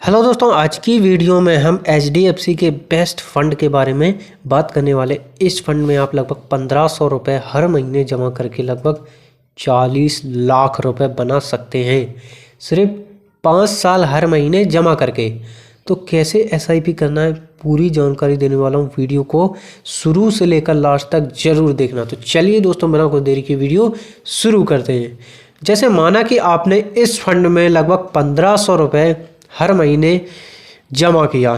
Hello दोस्तों, आज की वीडियो में हम HDFC के बेस्ट फ़ंड के बारे में बात करने वाले। इस फंड में आप लगभग 1500 रुपये हर महीने जमा करके लगभग 40 लाख रुपए बना सकते हैं, सिर्फ 5 साल हर महीने जमा करके। तो कैसे SIP करना है, पूरी जानकारी देने वाला हूँ। वीडियो को शुरू से लेकर लास्ट तक ज़रूर देखना। तो चलिए दोस्तों, बिना कोई देरी की वीडियो शुरू करते हैं। जैसे माना कि आपने इस फंड में लगभग 1500 रुपये हर महीने जमा किया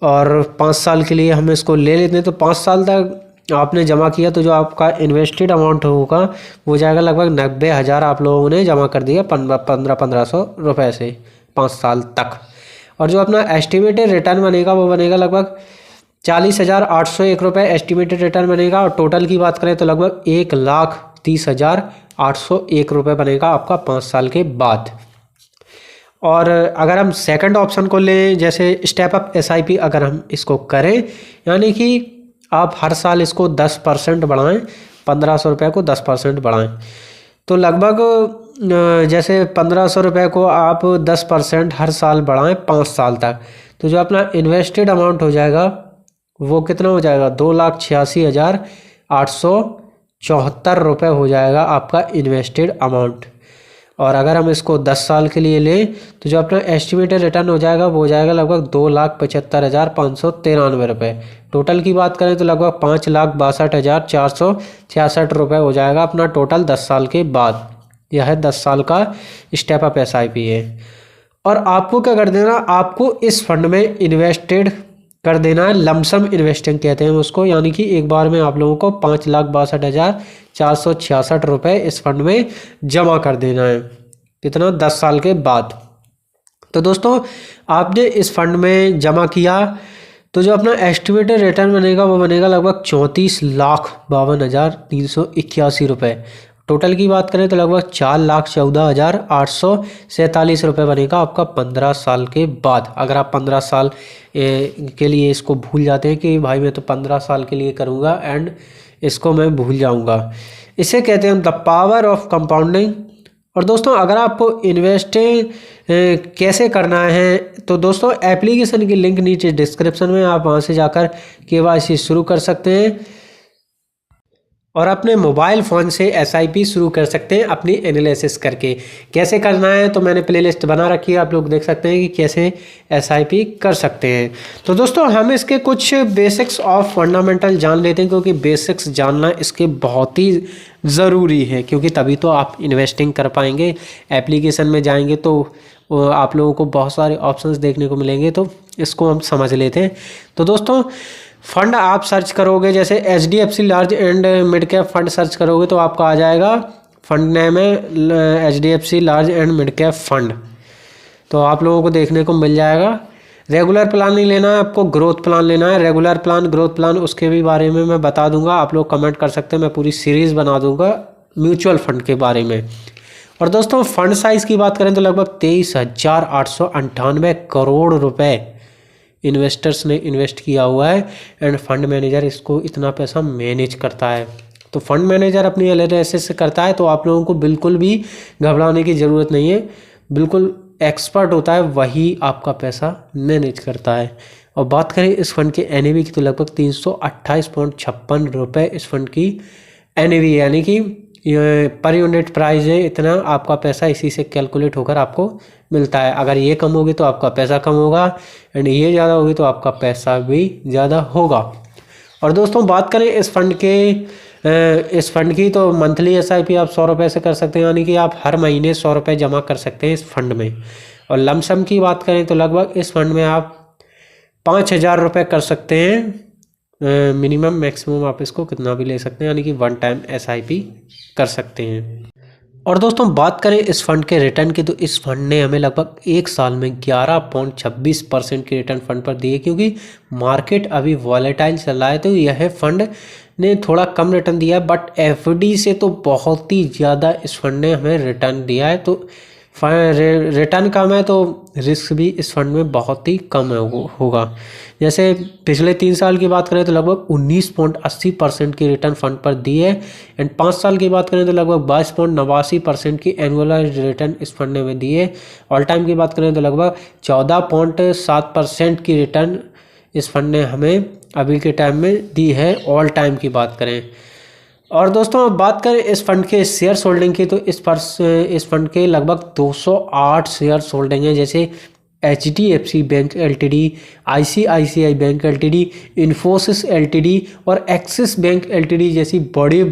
और 5 साल के लिए हम इसको ले लेते हैं। तो 5 साल तक आपने जमा किया तो जो आपका इन्वेस्टेड अमाउंट होगा वो जाएगा लगभग 90,000। आप लोगों ने जमा कर दिया 1500 रुपये से 5 साल तक। और जो अपना एस्टिमेटेड रिटर्न बनेगा वो बनेगा लगभग 40,801 रुपये एस्टिमेटेड रिटर्न बनेगा। और टोटल की बात करें तो लगभग 1,30,801 रुपये बनेगा आपका 5 साल के बाद। और अगर हम सेकंड ऑप्शन को लें, जैसे स्टेप अप SIP, अगर हम इसको करें यानी कि आप हर साल इसको 10% बढ़ाएं, 1500 रुपये को 10% बढ़ाएं, तो लगभग जैसे 1500 रुपये को आप 10% हर साल बढ़ाएं 5 साल तक, तो जो अपना इन्वेस्टेड अमाउंट हो जाएगा वो कितना हो जाएगा, 2,86,874 रुपये हो जाएगा आपका इन्वेस्टेड अमाउंट। और अगर हम इसको 10 साल के लिए लें तो जो अपना एस्टिमेटेड रिटर्न हो जाएगा वो हो जाएगा लगभग 2,75,593 रुपये। टोटल की बात करें तो लगभग 5,62,466 रुपये हो जाएगा अपना टोटल 10 साल के बाद। यह 10 साल का स्टेप अप SIP है। और आपको क्या कर देना, आपको इस फंड में इन्वेस्टेड कर देना है। लमसम इन्वेस्टिंग कहते हैं उसको, यानी कि एक बार में आप लोगों को 5,62,466 रुपये इस फंड में जमा कर देना है। कितना, 10 साल के बाद। तो दोस्तों, आपने इस फंड में जमा किया तो जो अपना एस्टिमेटेड रिटर्न बनेगा वो बनेगा लगभग 34,52,381 रुपये। टोटल की बात करें तो लगभग 4,14,847 रुपये बनेगा आपका 15 साल के बाद। अगर आप 15 साल के लिए इसको भूल जाते हैं कि भाई मैं तो 15 साल के लिए करूँगा एंड इसको मैं भूल जाऊँगा, इसे कहते हैं द पावर ऑफ कंपाउंडिंग। और दोस्तों, अगर आपको इन्वेस्टिंग कैसे करना है तो दोस्तों एप्लीकेशन की लिंक नीचे डिस्क्रिप्शन में, आप वहाँ से जाकर KYC शुरू कर सकते हैं और अपने मोबाइल फ़ोन से SIP शुरू कर सकते हैं अपनी एनालिसिस करके। कैसे करना है तो मैंने प्लेलिस्ट बना रखी है, आप लोग देख सकते हैं कि कैसे SIP कर सकते हैं। तो दोस्तों, हम इसके कुछ बेसिक्स ऑफ फंडामेंटल जान लेते हैं, क्योंकि बेसिक्स जानना इसके बहुत ही ज़रूरी है, क्योंकि तभी तो आप इन्वेस्टिंग कर पाएंगे। एप्लीकेशन में जाएंगे तो आप लोगों को बहुत सारे ऑप्शंस देखने को मिलेंगे, तो इसको हम समझ लेते हैं। तो दोस्तों, फंड आप सर्च करोगे, जैसे HDFC large and mid cap fund search करोगे तो आपका आ जाएगा, फंड नेम है HDFC large and mid cap fund, तो आप लोगों को देखने को मिल जाएगा। रेगुलर प्लान नहीं लेना है आपको, ग्रोथ प्लान लेना है। रेगुलर प्लान, ग्रोथ प्लान, उसके भी बारे में मैं बता दूंगा, आप लोग कमेंट कर सकते हैं, मैं पूरी सीरीज़ बना दूंगा म्यूचुअल फंड के बारे में। और दोस्तों, फंड साइज़ की बात करें तो लगभग 23,898 करोड़ रुपये इन्वेस्टर्स ने इन्वेस्ट किया हुआ है एंड फंड मैनेजर इसको इतना पैसा मैनेज करता है। तो फंड मैनेजर अपनी एनालिसिस से करता है, तो आप लोगों को बिल्कुल भी घबराने की ज़रूरत नहीं है। बिल्कुल एक्सपर्ट होता है, वही आपका पैसा मैनेज करता है। और बात करें इस फंड के NAV की तो लगभग 328.56 रुपये इस फंड की NAV, यानी कि पर यूनिट प्राइस है, इतना आपका पैसा इसी से कैलकुलेट होकर आपको मिलता है। अगर ये कम होगी तो आपका पैसा कम होगा एंड ये ज़्यादा होगी तो आपका पैसा भी ज़्यादा होगा। और दोस्तों, बात करें इस फंड की तो मंथली SIP आप 100 रुपये से कर सकते हैं, यानी कि आप हर महीने 100 रुपये जमा कर सकते हैं इस फंड में। और लमसम की बात करें तो लगभग इस फंड में आप 5,000 रुपये कर सकते हैं। मिनिमम मैक्सिमम आप इसको कितना भी ले सकते हैं, यानी कि 1 टाइम SIP कर सकते हैं। और दोस्तों, बात करें इस फंड के रिटर्न की तो इस फंड ने हमें लगभग 1 साल में 11.26% के रिटर्न फंड पर दिए, क्योंकि मार्केट अभी वॉलेटाइल चल रहा है, तो यह फंड ने थोड़ा कम रिटर्न दिया है। बट FD से तो बहुत ही ज़्यादा इस फंड ने हमें रिटर्न दिया है। तो रिटर्न कम है तो रिस्क भी इस फंड में बहुत ही कम होगा। जैसे पिछले 3 साल की बात करें तो लगभग 19.80% की रिटर्न फंड पर दी है एंड 5 साल की बात करें तो लगभग 22.89% की एनुअलाइज्ड रिटर्न इस फंड ने दी है। ऑल टाइम की बात करें तो लगभग 14.7% की रिटर्न इस फंड ने हमें अभी के टाइम में दी है, ऑल टाइम की बात करें। और दोस्तों अब बात करें इस फंड के शेयर्स होल्डिंग की, तो इस फंड के लगभग 208 शेयर्स होल्डिंग है। जैसे HDFC bank LTD, ICICI bank LTD, Infosys LTD और एक्सिस बैंक LTD जैसी बड़े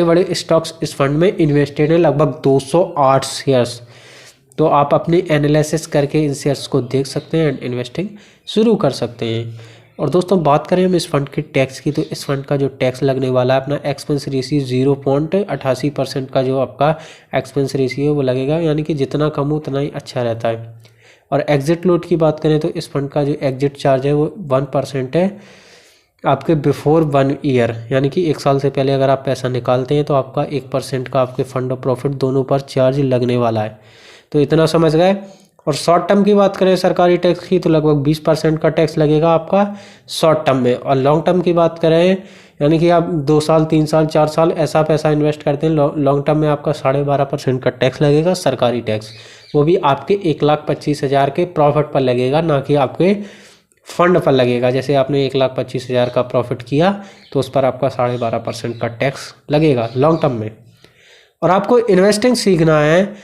बड़े स्टॉक्स इस फंड में इन्वेस्टेड हैं, लगभग 208 शेयर्स। तो आप अपनी एनालिसिस करके इन शेयर्स को देख सकते हैं एंड इन्वेस्टिंग शुरू कर सकते हैं। और दोस्तों बात करें हम इस फंड के टैक्स की, तो इस फंड का जो टैक्स लगने वाला है अपना एक्सपेंस रेशियो 0.88% का जो आपका एक्सपेंस रेशियो वो लगेगा, यानी कि जितना कम हो उतना ही अच्छा रहता है। और एग्जिट लोड की बात करें तो इस फंड का जो एग्जिट चार्ज है वो 1% है आपके बिफोर 1 ईयर, यानी कि 1 साल से पहले अगर आप पैसा निकालते हैं तो आपका 1% का आपके फंड और प्रॉफिट दोनों पर चार्ज लगने वाला है। तो इतना समझ गए। और शॉर्ट टर्म की बात करें सरकारी टैक्स की, तो लगभग 20% का टैक्स लगेगा आपका शॉर्ट टर्म में। और लॉन्ग टर्म की बात करें, यानी कि आप 2 साल 3 साल 4 साल ऐसा पैसा इन्वेस्ट करते हैं, लॉन्ग टर्म में आपका 12.5% का टैक्स लगेगा सरकारी टैक्स। वो भी आपके 1,25,000 के प्रॉफिट पर लगेगा, ना कि आपके फंड पर लगेगा। जैसे आपने 1,25,000 का प्रॉफिट किया तो उस पर आपका 12.5% का टैक्स लगेगा लॉन्ग टर्म में। और आपको इन्वेस्टिंग सीखना है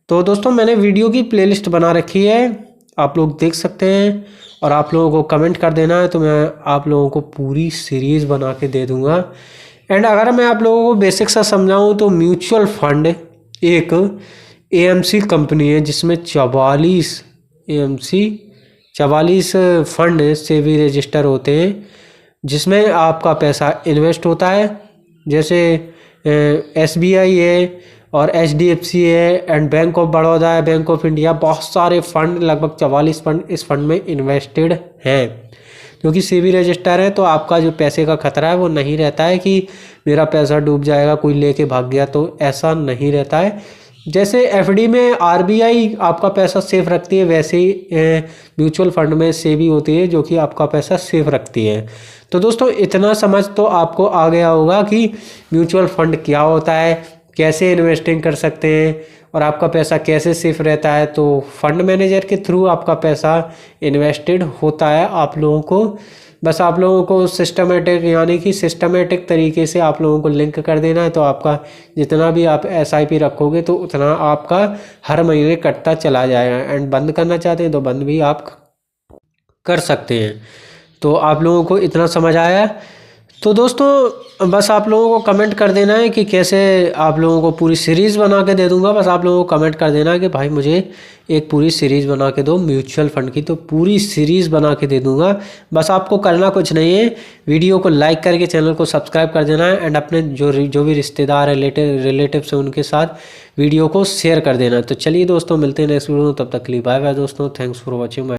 तो दोस्तों मैंने वीडियो की प्लेलिस्ट बना रखी है, आप लोग देख सकते हैं। और आप लोगों को कमेंट कर देना है तो मैं आप लोगों को पूरी सीरीज़ बना के दे दूंगा। एंड अगर मैं आप लोगों को बेसिक सा समझाऊं तो म्यूचुअल फंड एक AMC कंपनी है जिसमें 44 फंड से भी रजिस्टर होते हैं, जिसमें आपका पैसा इन्वेस्ट होता है। जैसे SBI है और HDFC है एंड बैंक ऑफ बड़ौदा है, बैंक ऑफ इंडिया, बहुत सारे फंड, लगभग 44 फंड इस फंड में इन्वेस्टेड हैं। क्योंकि सेबी रजिस्टर है तो आपका जो पैसे का खतरा है वो नहीं रहता है कि मेरा पैसा डूब जाएगा, कोई लेके भाग गया, तो ऐसा नहीं रहता है। जैसे FD में RBI आपका पैसा सेफ रखती है, वैसे ही म्यूचुअल फंड में सेबी होती है जो कि आपका पैसा सेफ रखती है। तो दोस्तों इतना समझ तो आपको आ गया होगा कि म्यूचुअल फंड क्या होता है, कैसे इन्वेस्टिंग कर सकते हैं और आपका पैसा कैसे सेफ रहता है। तो फंड मैनेजर के थ्रू आपका पैसा इन्वेस्टेड होता है आप लोगों को। बस आप लोगों को सिस्टमेटिक तरीके से आप लोगों को लिंक कर देना है, तो आपका जितना भी आप SIP रखोगे तो उतना आपका हर महीने कटता चला जाएगा। एंड बंद करना चाहते हैं तो बंद भी आप कर सकते हैं। तो आप लोगों को इतना समझ आया। तो दोस्तों बस आप लोगों को कमेंट कर देना है कि कैसे आप लोगों को पूरी सीरीज़ बना के दे दूंगा। बस आप लोगों को कमेंट कर देना है कि भाई मुझे एक पूरी सीरीज़ बना के दो म्यूचुअल फंड की, तो पूरी सीरीज़ बना के दे दूंगा। बस आपको करना कुछ नहीं है, वीडियो को लाइक करके चैनल को सब्सक्राइब कर देना है एंड अपने जो भी रिश्तेदार रिलेटिव्स हैं उनके साथ वीडियो को शेयर कर देना। तो चलिए दोस्तों मिलते हैं नेक्स्ट वीडियो में, तब तक के लिए बाय बाय दोस्तों, थैंक्स फॉर वॉचिंग।